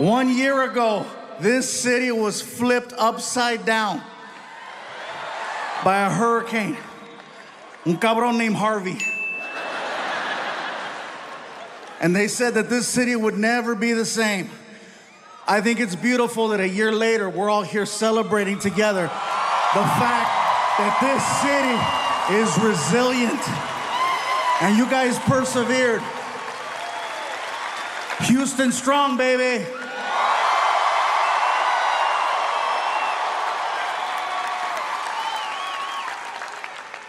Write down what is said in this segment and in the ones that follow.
1 year ago, this city was flipped upside down by a hurricane. Un cabrón named Harvey. And they said that this city would never be the same. I think it's beautiful that a year later, we're all here celebrating together the fact that this city is resilient. And you guys persevered. Houston strong, baby.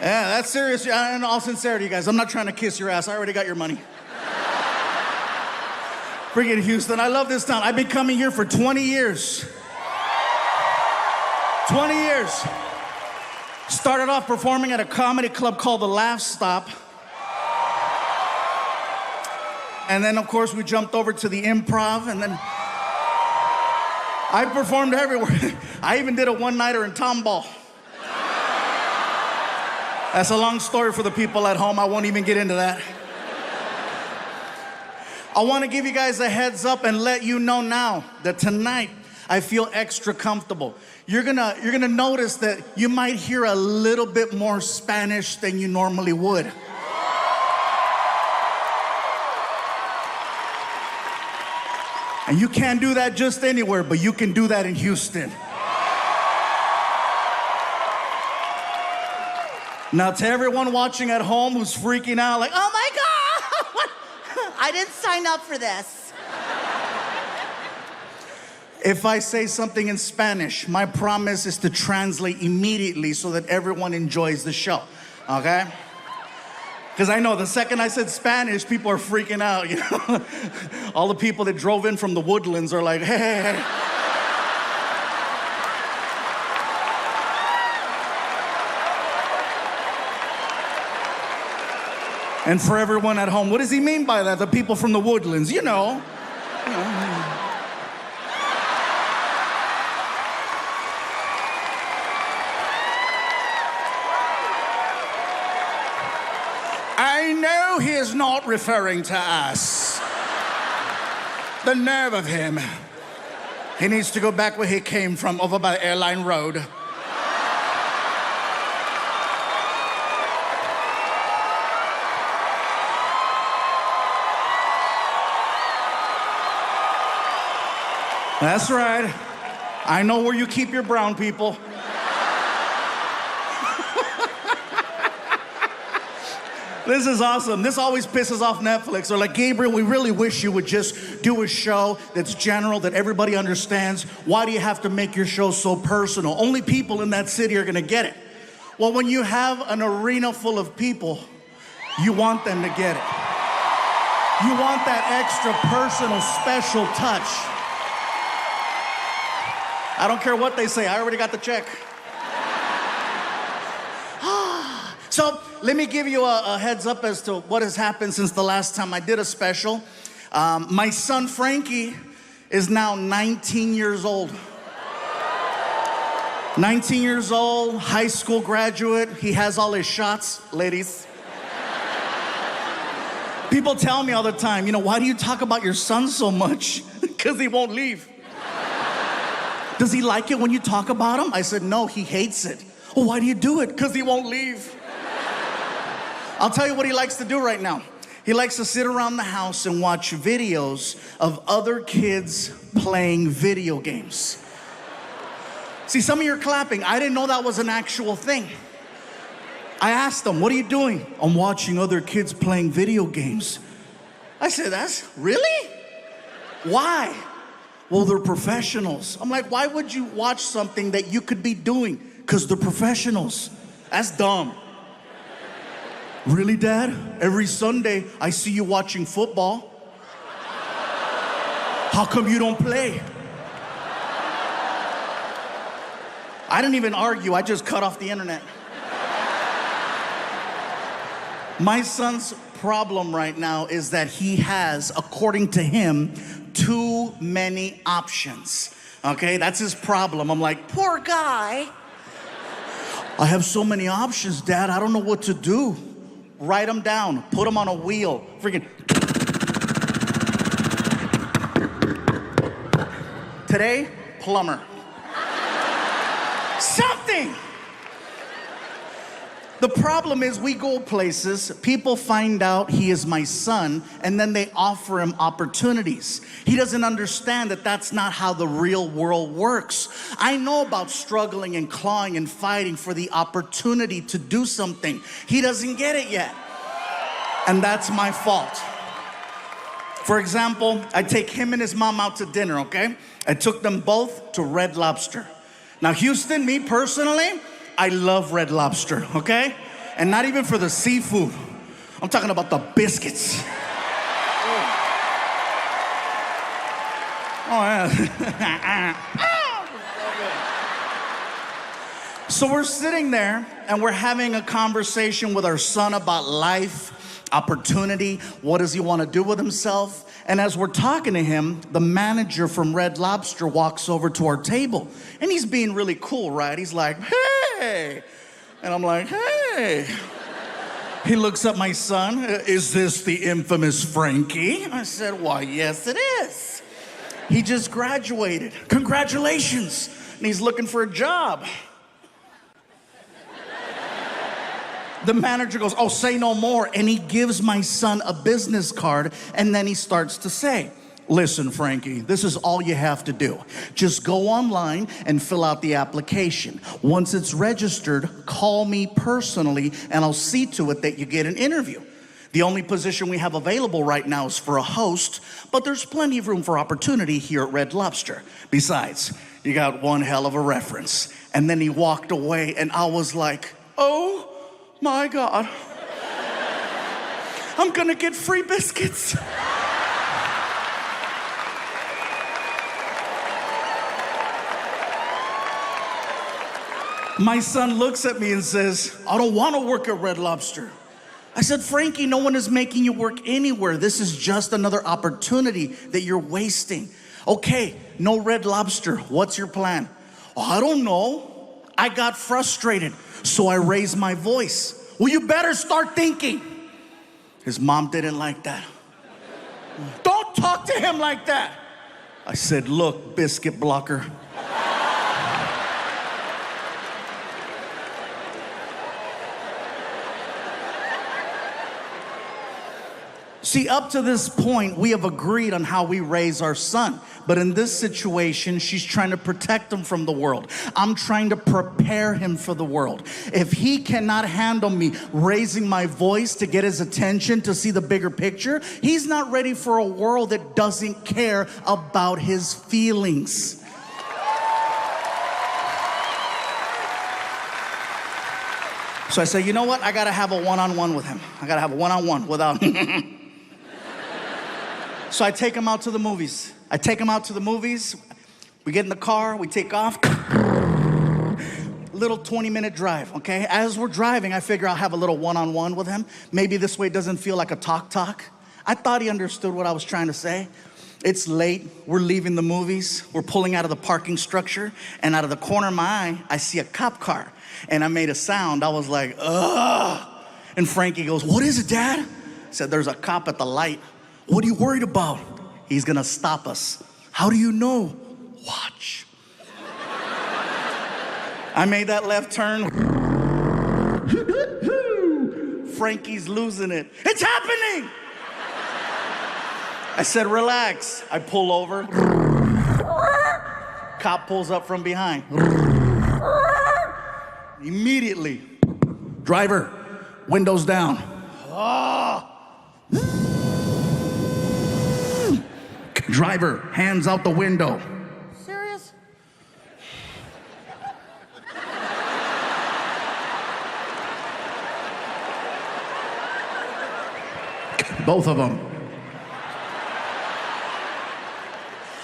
Yeah, that's serious. In all sincerity, guys, I'm not trying to kiss your ass. I already got your money. Freaking Houston, I love this town. I've been coming here for 20 years. 20 years. Started off performing at a comedy club called the Laugh Stop. And then, of course, we jumped over to the Improv, and then I performed everywhere. I even did a one-nighter in Tomball. That's a long story for the people at home. I won't even get into that. I want to give you guys a heads up and let you know now that tonight I feel extra comfortable. You're gonna notice that you might hear a little bit more Spanish than you normally would. And you can't do that just anywhere, but you can do that in Houston. Now, to everyone watching at home who's freaking out, like, oh my God, I didn't sign up for this. If I say something in Spanish, my promise is to translate immediately so that everyone enjoys the show, okay? Because I know the second I said Spanish, people are freaking out, you know? All the people that drove in from the Woodlands are like, hey. And for everyone at home, what does he mean by that? The people from the Woodlands, you know. I know he is not referring to us. The nerve of him. He needs to go back where he came from, over by the airline road. That's right. I know where you keep your brown people. This is awesome. This always pisses off Netflix. They're like, Gabriel, we really wish you would just do a show that's general, that everybody understands. Why do you have to make your show so personal? Only people in that city are gonna get it. Well, when you have an arena full of people, you want them to get it. You want that extra personal, special touch. I don't care what they say, I already got the check. So let me give you a heads up as to what has happened since the last time I did a special. My son Frankie is now 19 years old. 19 years old, high school graduate. He has all his shots, ladies. People tell me all the time, you know, why do you talk about your son so much? Because he won't leave. Does he like it when you talk about him? I said, no, he hates it. Well, why do you do it? Because he won't leave. I'll tell you what he likes to do right now. He likes to sit around the house and watch videos of other kids playing video games. See, some of you are clapping. I didn't know that was an actual thing. I asked him, what are you doing? I'm watching other kids playing video games. I said, that's really? Why? Well, they're professionals. I'm like, why would you watch something that you could be doing? Because they're professionals. That's dumb. Really, Dad? Every Sunday, I see you watching football. How come you don't play? I didn't even argue. I just cut off the internet. My son's problem right now is that he has, according to him, too many options. Okay, that's his problem. I'm like, poor guy. I have so many options, Dad. I don't know what to do. Write them down. Put them on a wheel. Freaking. Today, plumber. Something. The problem is we go places, people find out he is my son, and then they offer him opportunities. He doesn't understand that that's not how the real world works. I know about struggling and clawing and fighting for the opportunity to do something. He doesn't get it yet. And that's my fault. For example, I take him and his mom out to dinner, okay? I took them both to Red Lobster. Now, Houston, me personally, I love Red Lobster, okay? And not even for the seafood. I'm talking about the biscuits. Oh, yeah. So we're sitting there and we're having a conversation with our son about life, opportunity, what does he want to do with himself? And as we're talking to him, the manager from Red Lobster walks over to our table. And he's being really cool, right? He's like, hey. And I'm like, hey. He looks at my son. Is this the infamous Frankie? I said, why, yes, it is. He just graduated. Congratulations. And he's looking for a job. The manager goes, oh, say no more. And he gives my son a business card. And then he starts to say, listen, Frankie, this is all you have to do. Just go online and fill out the application. Once it's registered, call me personally, and I'll see to it that you get an interview. The only position we have available right now is for a host, but there's plenty of room for opportunity here at Red Lobster. Besides, you got one hell of a reference. And then he walked away, and I was like, oh my God, I'm gonna get free biscuits. My son looks at me and says, I don't want to work at Red Lobster. I said, Frankie, no one is making you work anywhere. This is just another opportunity that you're wasting. Okay, no Red Lobster. What's your plan? Oh, I don't know. I got frustrated, so I raised my voice. Well, you better start thinking. His mom didn't like that. Don't talk to him like that. I said, look, biscuit blocker. See, up to this point, we have agreed on how we raise our son. But in this situation, she's trying to protect him from the world. I'm trying to prepare him for the world. If he cannot handle me raising my voice to get his attention, to see the bigger picture, he's not ready for a world that doesn't care about his feelings. So I say, you know what? I gotta have a one-on-one with him. I gotta have a one-on-one without... So I take him out to the movies. We get in the car, we take off. Little 20-minute drive, okay? As we're driving, I figure I'll have a little one-on-one with him. Maybe this way it doesn't feel like a talk. I thought he understood what I was trying to say. It's late, we're leaving the movies. We're pulling out of the parking structure, and out of the corner of my eye, I see a cop car. And I made a sound. I was like, ugh. And Frankie goes, what is it, Dad? I said, there's a cop at the light. What are you worried about? He's gonna stop us. How do you know? Watch. I made that left turn. Frankie's losing it. It's happening! I said, relax. I pull over. Cop pulls up from behind. Immediately. Driver, windows down. Oh. Driver, hands out the window. Serious? Both of them.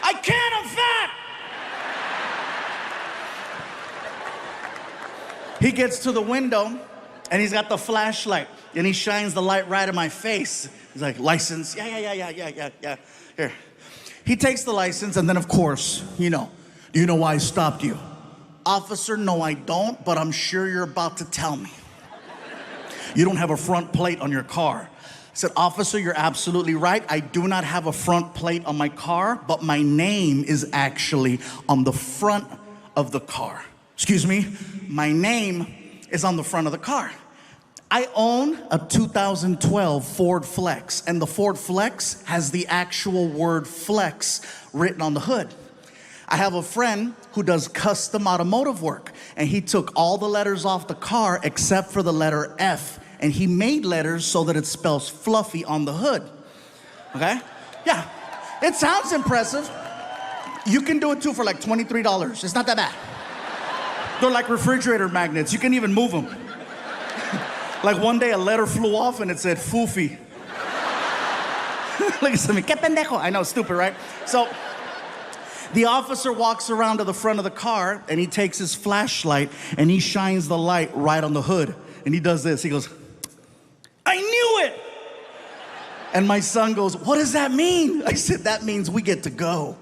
I can't, I'm fat! He gets to the window and he's got the flashlight and he shines the light right in my face. He's like, license? Yeah. Here. He takes the license, and then, of course, do you know why I stopped you? Officer, no, I don't, but I'm sure you're about to tell me. You don't have a front plate on your car. said, officer, you're absolutely right. I do not have a front plate on my car, but my name is actually on the front of the car. Excuse me, my name is on the front of the car. I own a 2012 Ford Flex, and the Ford Flex has the actual word flex written on the hood. I have a friend who does custom automotive work, and he took all the letters off the car except for the letter F, and he made letters so that it spells fluffy on the hood. Okay? Yeah, it sounds impressive. You can do it too for like $23. It's not that bad. They're like refrigerator magnets. You can even move them. Like one day a letter flew off and it said foofy. Look at me, que pendejo. I know, stupid, right? So the officer walks around to the front of the car and he takes his flashlight and he shines the light right on the hood. And he does this, he goes, I knew it. And my son goes, what does that mean? I said, that means we get to go.